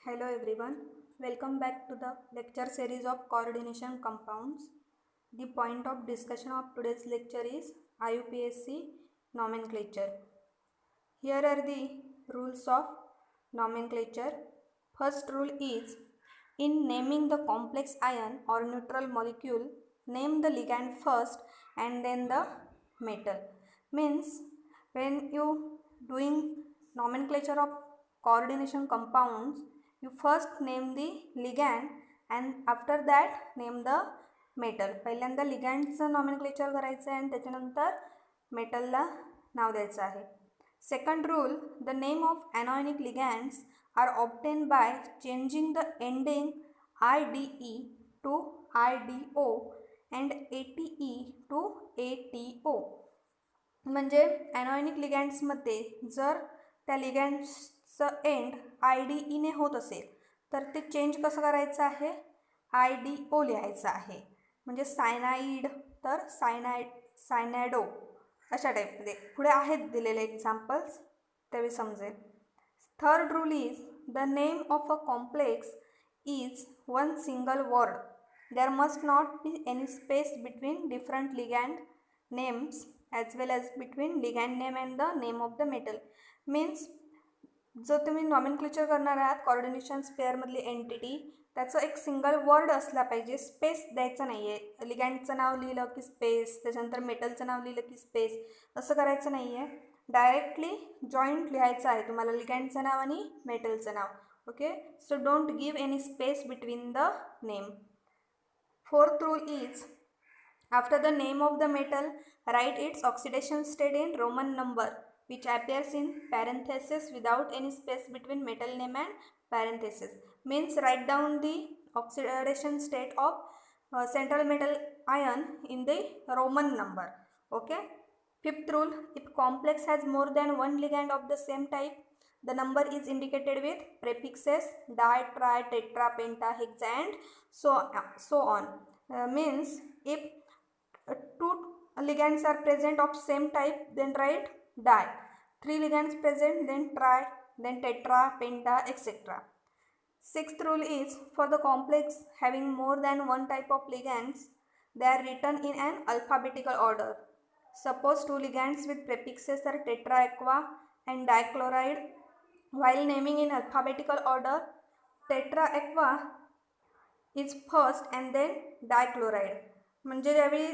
Hello everyone, welcome back to the lecture series of coordination compounds. The point of discussion of today's lecture is IUPAC nomenclature. Here are the rules of nomenclature. First rule is, in naming the complex ion or neutral molecule, name the ligand first and then the metal. Means when you doing nomenclature of coordination compounds, you first name the ligand and after that name the metal. पहिल्यांदा लिगँडचं nomenclature करायचं आहे आणि त्याच्यानंतर मेटलला नाव द्यायचं आहे. Second rule, the name of anionic ligands are obtained by changing the ending IDE to IDO and ATE to ATO. म्हणजे ॲनॉयनिक लिगँड्समध्ये जर त्या लिगँड्सचं एंड IDE होत असेल तर ते चेंज कसं करायचं आहे, IDO लिहायचं आहे. म्हणजे सायनाईड तर सायनॅडो अशा टाईपमध्ये पुढे आहेत दिलेले एक्झाम्पल्स, त्यावेळी समजेल. Third rule is, the name of a complex is one single word. There must not be any space between different ligand names as well as between ligand name and the name of the metal. Means जो तुम्ही nomenclature करणार आहात coordination स्पेअरमधली entity, त्याचं एक single word असला पाहिजे, space द्यायचं नाही आहे. लिगँडचं नाव लिहिलं की स्पेस, त्याच्यानंतर मेटलचं नाव लिहिलं की स्पेस, असं करायचं नाही आहे. डायरेक्टली जॉईंट लिहायचं आहे तुम्हाला लिगँडचं नाव आणि मेटलचं नाव. Okay, so don't give any space between the name. Fourth rule is, after the name of the metal, write its oxidation state in Roman number, which appears in parentheses without any space between metal name and parentheses. Means write down the oxidation state of central metal ion in the Roman number. Okay. Fifth rule, if complex has more than one ligand of the same type, the number is indicated with prefixes di, tri, tetra, penta, hexa and so on. Means if two ligands are present of same type, then write di. Three ligands present, then tri, then tetra, penta, etc. Sixth rule is, for the complex having more than one type of ligands, they are written in an alphabetical order. Suppose two ligands with prefixes are tetraaqua and dichloride. While naming in alphabetical order, tetraaqua is first and then dichloride. म्हणजे ज्यावेळी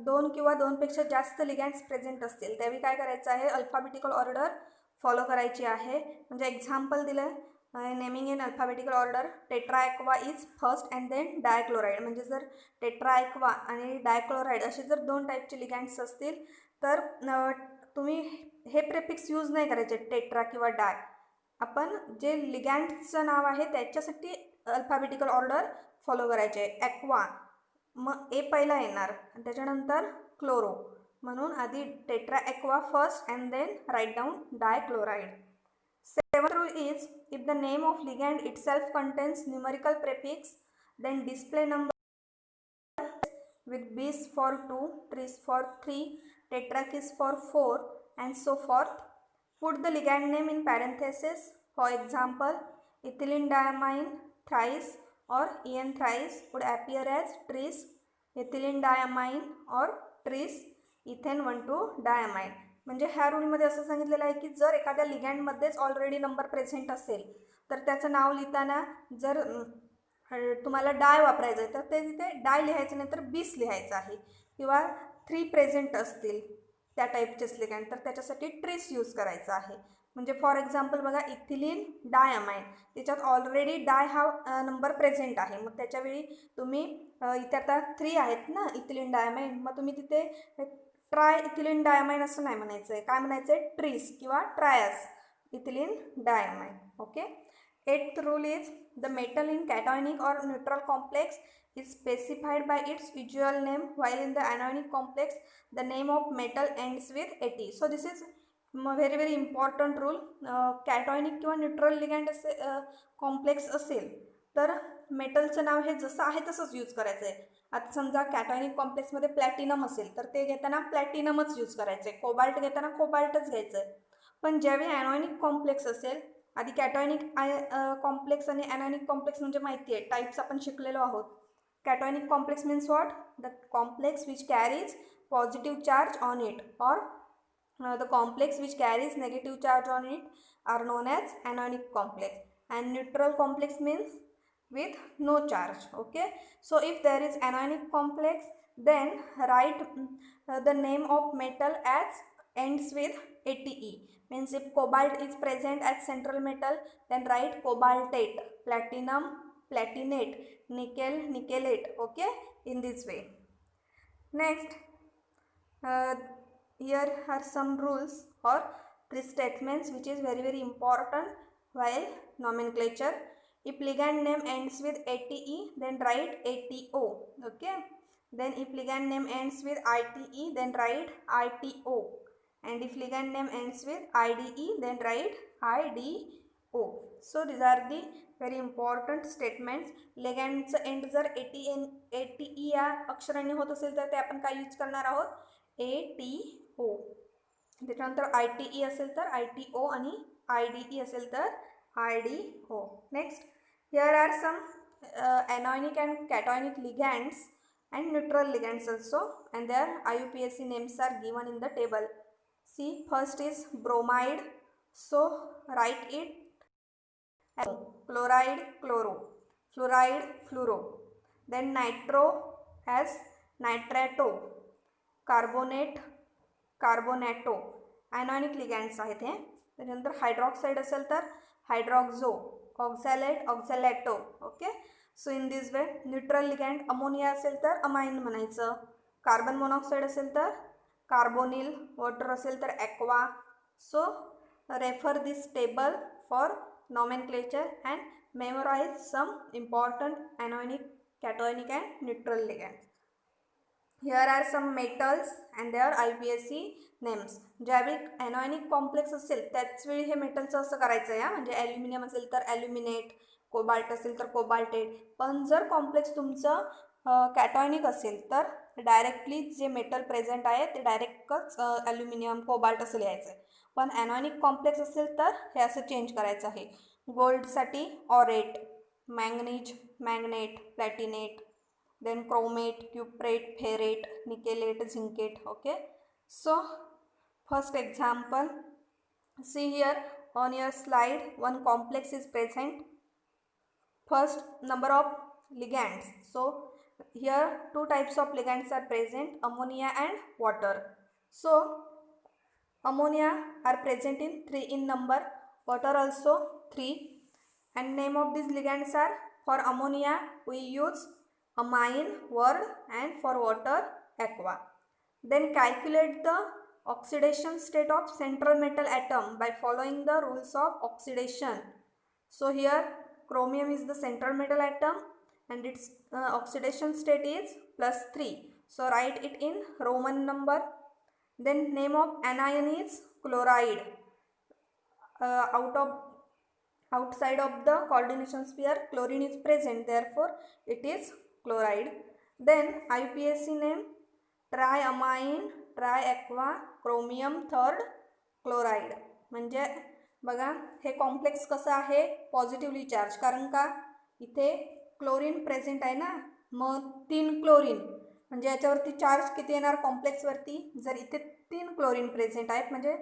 दोन किंवा दोनपेक्षा जास्त लिगँड्स present असतील त्यावेळी काय करायचं आहे, अल्फाबेटिकल ऑर्डर फॉलो करायची आहे. म्हणजे एक्झाम्पल दिलं, naming in alphabetical order, tetraaqua is first and then dichloride. म्हणजे जर टेट्राॲक्वा आणि डायक्लोराईड असे जर दोन टाईपचे लिगँड्स असतील तर तुम्ही हे प्रेफिक्स यूज नाही करायचे टेट्रा किंवा डाय. आपण जे लिगँडचं नाव आहे त्याच्यासाठी अल्फाबेटिकल ऑर्डर फॉलो करायचे आहे. ॲक्वा मग ए पहिला येणार आणि त्याच्यानंतर क्लोरो, म्हणून आधी tetraaqua first and then write down dichloride. Seventh rule is, if the name of ligand itself contains numerical prefix, then display number with bis for 2, tris for 3, tetrakis for 4 and so forth. Put the ligand name in parentheses. For example, ethylene diamine thrice or en thrice would appear as tris ethylene diamine or tris ethane 1,2 diamine. म्हणजे ह्या रूलमध्ये असं सांगितलेलं आहे की जर एखाद्या लिगँडमध्येच already number present असेल तर त्याचं नाव लिहिताना जर तुम्हाला डाय वापरायचं आहे तर ते तिथे डाय लिहायचं नाही तर बीस लिहायचं आहे. किंवा 3 प्रेझेंट असतील त्या टाईपचेच लिगँड तर त्याच्यासाठी ट्रिस यूज करायचा आहे. म्हणजे फॉर एक्झाम्पल बघा, इथिलीन डायअमाइन, त्याच्यात ऑलरेडी डाय हा नंबर प्रेझेंट आहे. मग त्याच्यावेळी तुम्ही इथे आता 3 आहेत ना इथिलीन डायअमाइन, मग तुम्ही तिथे ट्राय इथिलीन डायअमाइन असं नाही म्हणायचं आहे. काय म्हणायचं आहे, ट्रिस किंवा tris ethylenediamine. Okay. Eighth rule is, the metal in cationic or neutral complex is specified by its usual name, while in the anionic complex the name of metal ends with at. So this is very very important rule. कॅटॉनिक किंवा neutral ligand असे complex असेल तर मेटलचं नाव हे जसं आहे तसंच use करायचं आहे. आता समजा कॅटॉनिक कॉम्प्लेक्समध्ये प्लॅटिनम असेल तर ते घेताना प्लॅटिनमच यूज करायचं आहे, कोबाल्ट घेताना कोबाल्टच घ्यायचं आहे. पण ज्यावेळी ॲनॉनिक कॉम्प्लेक्स असेल आधी कॅटॉयनिक कॉम्प्लेक्स आणि ॲनायनिक कॉम्प्लेक्स म्हणजे माहिती आहे, टाईप्स आपण शिकलेलो आहोत. Cationic complex means what? The complex which carries positive charge on it or the complex which carries negative charge on it are known as anionic complex. And neutral complex means with no charge. Okay, so if there is anionic complex, then write the name of metal as ends with ate. Means if cobalt is present as central metal, then write cobaltate, platinum platinate, nickel nickelate. Okay, in this way. Next, here are some rules or pre-statements which is very important while nomenclature. If ligand name ends with ate, then write ATO. Okay, then if ligand name ends with ITE, then write ITO, and if ligand name ends with IDE, then write IDO. So these are the very important statements. लिगँडचं end जर ATE या अक्षरांनी होत असेल तर ते आपण काय use करणार आहोत? ATO. त्याच्यानंतर ITE असेल तर ITO आणि IDE असेल तर IDO. Next, here are some anionic and cationic ligands and neutral ligands also, and their IUPAC names are given in the table. See, first is bromide, so write it chloride chloro, fluoride fluoro, then nitro as nitrato, carbonate carbonato. Anionic ligands आहेत हे. त्याच्यानंतर hydroxide असेल तर hydroxo, oxalate oxalato. Okay, so in this way. Neutral ligand ammonia असेल तर amine म्हणायचं, carbon monoxide असेल तर कार्बोनिल, वॉटर असेल तर aqua. So refer this table for nomenclature and memorize some important anionic, cationic and neutral ligands. Here are some metals and their IUPAC names. ज्यावेळी ॲनॉनिक complex असेल त्याच वेळी हे मेटलचं असं करायचं आहे. म्हणजे ॲल्युमिनियम असेल तर ॲल्युमिनेट, कोबाल्ट असेल तर कोबाल्टेट. पण जर कॉम्प्लेक्स तुमचं कॅटॉनिक असेल तर डायरेक्टली जे मेटल प्रेझेंट आहे ते डायरेक्टच ॲल्युमिनियम कोबाल्ट असं लिहायचं आहे. पण ॲनॉनिक कॉम्प्लेक्स असेल तर हे असं चेंज करायचं आहे. गोल्डसाठी aurate, manganese manganate, platinate, then chromate, cuprate, ferrate, nickelate, zincate. Okay, so first example, see here on your slide one complex is present. First, number of ligands. So here two types of ligands are present, ammonia and water. So ammonia are present in 3 in number, water also 3, and name of these ligands are, for ammonia we use amine word and for water aqua. Then calculate the oxidation state of central metal atom by following the rules of oxidation. So here chromium is the central metal atom and its oxidation state is +3. So write it in Roman number. Then name of anion is chloride. Outside of the coordination sphere chlorine is present, therefore it is chloride. Then IUPAC name triamine, triaqua, chromium third, chloride. म्हणजे बघा हे complex कसं आहे? Positively charge, कारण का इथे chlorine present आहे ना, मग 3 chlorine म्हणजे याच्यावरती चार्ज किती येणार कॉम्प्लेक्सवरती? जर इथे 3 क्लोरीन प्रेझेंट आहेत म्हणजे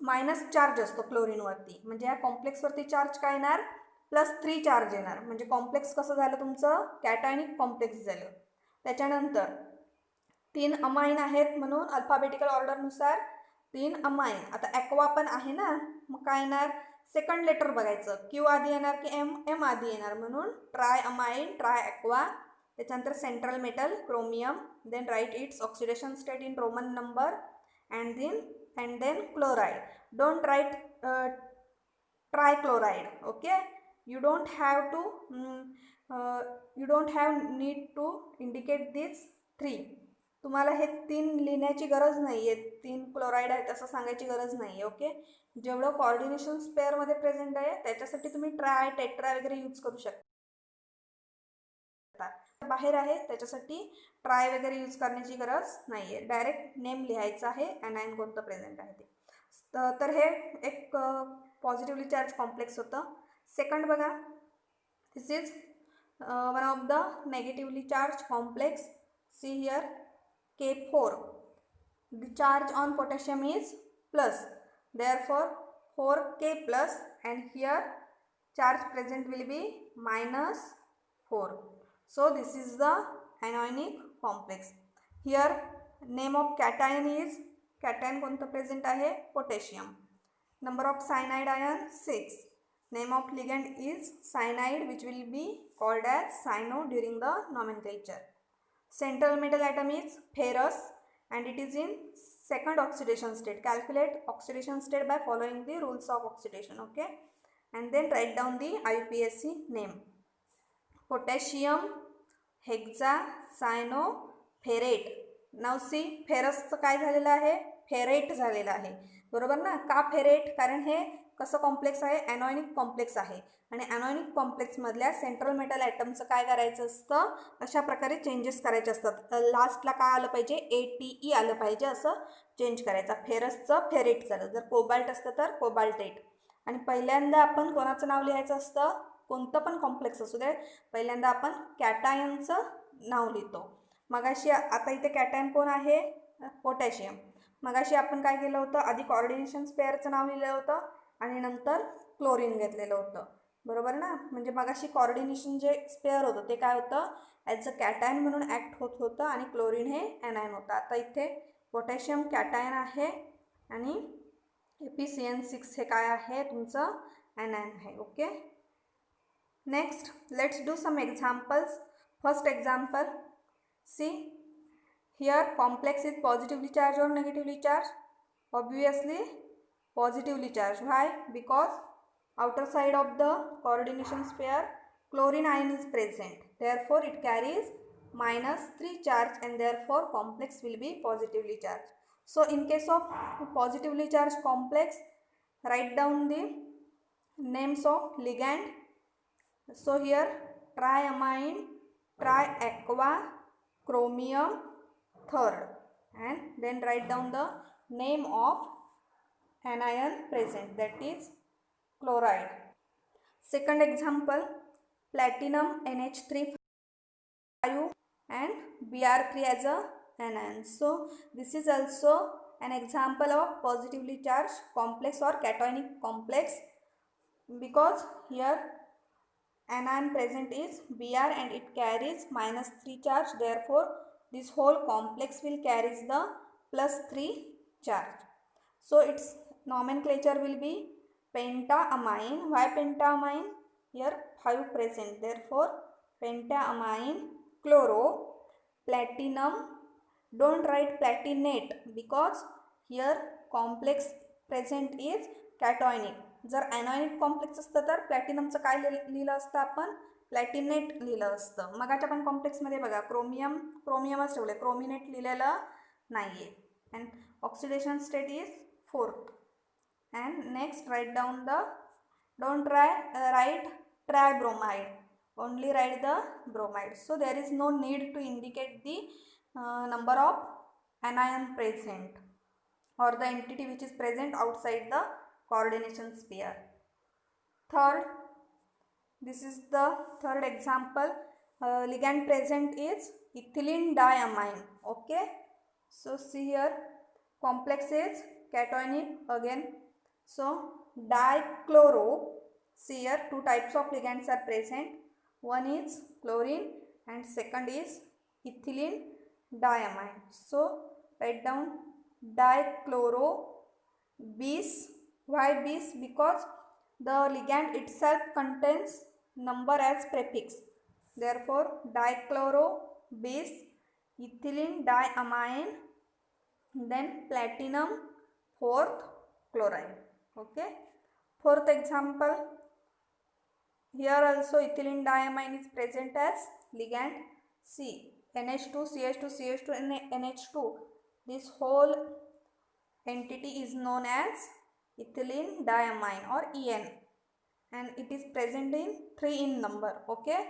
मायनस चार्ज असतो क्लोरीनवरती, म्हणजे या कॉम्प्लेक्सवरती चार्ज काय येणार? +3 चार्ज येणार. म्हणजे कॉम्प्लेक्स कसं झालं तुमचं? कॅटायनिक कॉम्प्लेक्स झालं. त्याच्यानंतर 3 अमाइन आहेत म्हणून अल्फाबेटिकल ऑर्डरनुसार 3 अमाइन. आता ॲक्वा पण आहे ना, मग काय येणार? सेकंड लेटर बघायचं, क्यू आधी येणार की एम आधी येणार, म्हणून ट्राय अमाइन, ट्राय ॲक्वा. त्याच्यानंतर central metal chromium, then write its oxidation state in Roman number and then chloride. Don't write trichloride. Okay, you don't have need to indicate these 3. तुम्हाला हे 3 लिहिण्याची गरज नाही आहे, 3 क्लोराईड आहेत असं सांगायची गरज नाही आहे. ओके, जेवढं कोऑर्डिनेशन स्पेअरमध्ये प्रेझेंट आहे त्याच्यासाठी तुम्ही ट्राय, टेट्रा वगैरे यूज करू शकता. बाहेर आहे त्याच्यासाठी ट्राय वगैरे यूज करण्याची गरज नाही आहे, डायरेक्ट नेम लिहायचं आहे, ॲनायन कोणतं प्रेझेंट आहे ते. तर हे एक पॉझिटिव्हली चार्ज कॉम्प्लेक्स होतं. सेकंड बघा, this is one of the negatively charge complex. See here K4. The charge on potassium is plus, therefore 4K plus, and here charge present will be -4. So this is the anionic complex. Here name of cation is, cation कोणतं present आहे, potassium. Number of cyanide ion 6. Name of ligand is cyanide, which will be called as cyano during the nomenclature. Central metal atom is ferrous and it is in second oxidation state. Calculate oxidation state by following the rules of oxidation. Okay, and then write down the IUPAC name. Potassium hexacyanoferrate. नाव सी फेरसचं काय झालेलं आहे, ferret झालेलं आहे, बरोबर ना. का ferret, कारण हे कसं कॉम्प्लेक्स आहे, ॲनॉयनिक कॉम्प्लेक्स आहे. आणि ॲनॉयनिक कॉम्प्लेक्समधल्या सेंट्रल मेटल ॲटमचं काय करायचं असतं, अशा प्रकारे चेंजेस करायचे असतात. लास्टला काय आलं पाहिजे, ATE आलं पाहिजे, असं चेंज करायचा. फेरसचं फेरेट झालं, जर कोबाल्ट असतं तर कोबाल्टेट. आणि पहिल्यांदा आपण कोणाचं नाव लिहायचं असतं, कोणतं पण कॉम्प्लेक्स असू दे, पहिल्यांदा आपण कॅटायनचं नाव लिहितो. मगाशी आता इथे कॅटायन कोण आहे, पोटॅशियम. मगाशी आपण काय केलं होतं, आधी कोऑर्डिनेशन स्पेअरचं नाव लिहिलं होतं आणि नंतर क्लोरीन घेतलेलं होतं, बरोबर ना. म्हणजे मगाशी कोऑर्डिनेशन जे स्पेअर होतं ते काय होतं, ॲज अ कॅटायन म्हणून ॲक्ट होत होतं आणि क्लोरीन हे ॲनायन होतं. आता इथे पोटॅशियम कॅटायन आहे आणि FeCN6 हे काय आहे, तुमचं ॲनायन आहे. Okay, next let's do some examples. First example, see here complex is positively charged or negatively charged. Obviously positively charged. Why? Because outer side of the coordination sphere chlorine ion is present, therefore it carries -3 charge and therefore complex will be positively charged. So in case of positively charged complex, write down the names of ligand. So here triamine, triaqua, chromium third, and then write down the name of anion present, that is chloride. Second example, platinum NH3 and Br3 as a anion. So this is also an example of positively charged complex or cationic complex, because here anion present is Br and it carries -3 charge, therefore this whole complex will carries the +3 charge. So its nomenclature will be pentaamine. Why pentaamine? Here 5 present, therefore pentaamine chloro platinum. Don't write platinate because here complex present is cationic. जर ॲनॉयनिक complex असतं तर प्लॅटिनमचं काय लिहिलं असतं आपण, प्लॅटिनेट लिहिलं असतं. मगाच्या पण कॉम्प्लेक्समध्ये बघा क्रोमियमच ठेवले, क्रोमिनेट लिहिलेलं नाही आहे. And oxidation state is 4th. And next write down the, don't write tribromide, only write the bromide. So there is no need to indicate the number of anion present or the entity which is present outside the coordination sphere. Third, this is the third example. Ligand present is ethylene diamine. Okay, so see here complex is cationic again. So dichloro, see here two types of ligands are present. One is chlorine and second is ethylene diamine. So write down dichloro bis. Why bis? Because the ligand itself contains number as prefix, therefore dichloro bis ethylene diamine, then platinum, 4th chloride. Okay, fourth example, here also ethylene diamine is present as ligand. See NH2 CH2 CH2 and NH2, this whole entity is known as ethylene diamine or EN, and it is present in 3 in number. Okay,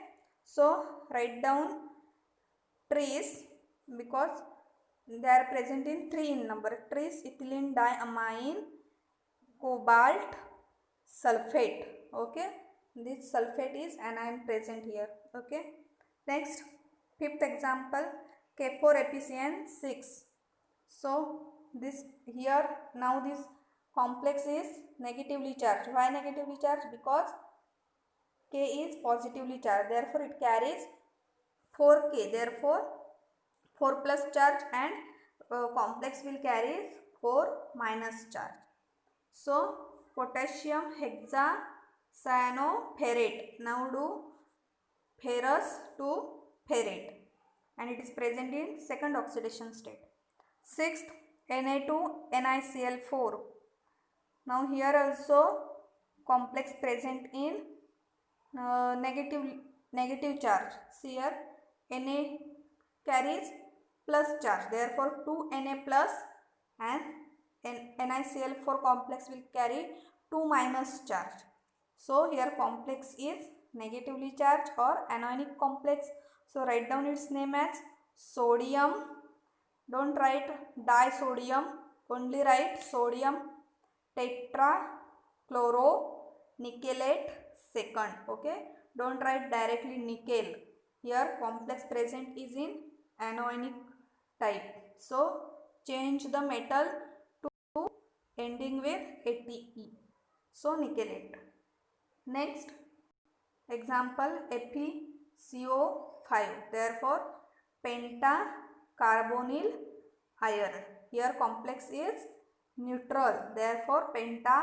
so write down tris because they are present in 3 in number. Tris ethylene diamine, cobalt, sulfate. Okay, this sulfate is anion present here. Okay, next fifth example, K4-APCN6. So this here now this complex is negatively charged. Why negatively charged? Because K is positively charged, therefore it carries 4K, therefore 4 plus charge, and complex will carry 4 minus charge. So potassium hexacyanoferrate, now do ferrous to ferrate, and it is present in second oxidation state. Sixth, Na2NiCl4. Now here also complex present in negative charge. See here, Na carries plus charge, therefore 2Na plus, and NiCl4 complex will carry 2 minus charge. So here complex is negatively charged or anionic complex. So write down its name as sodium. Don't write disodium, only write sodium tetrachloronickelate second. Okay, don't write directly nickel. Here complex present is in anionic type, so change the metal to ending with Ate, so nickelate. Next example, FeCO5, therefore pentacarbonyl iron. Here complex is neutral, therefore penta.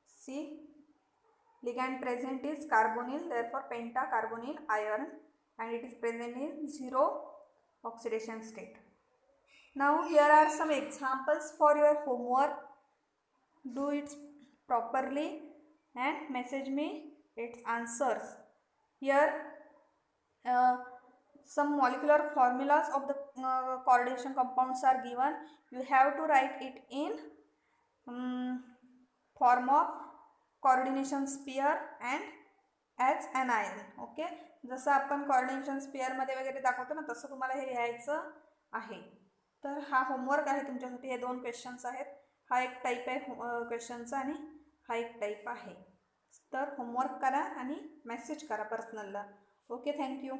See, ligand present is carbonyl, therefore pentacarbonyl iron, and it is present in zero oxidation state. Now here are some examples for your homework. Do it properly and message me its answers. Here some molecular formulas of the coordination compounds are given. You have to write it in form of coordination sphere and as an ion. Okay, जसं आपण coordination स्पेअरमध्ये वगैरे दाखवतो ना, तसं तुम्हाला हे लिहायचं आहे. तर हा होमवर्क आहे तुमच्यासाठी. हे 2 क्वेश्चन्स आहेत. हा एक टाईप आहे क्वेश्चनचा आणि हा एक टाईप आहे. तर होमवर्क करा आणि मेसेज करा पर्सनलला. Okay, thank you.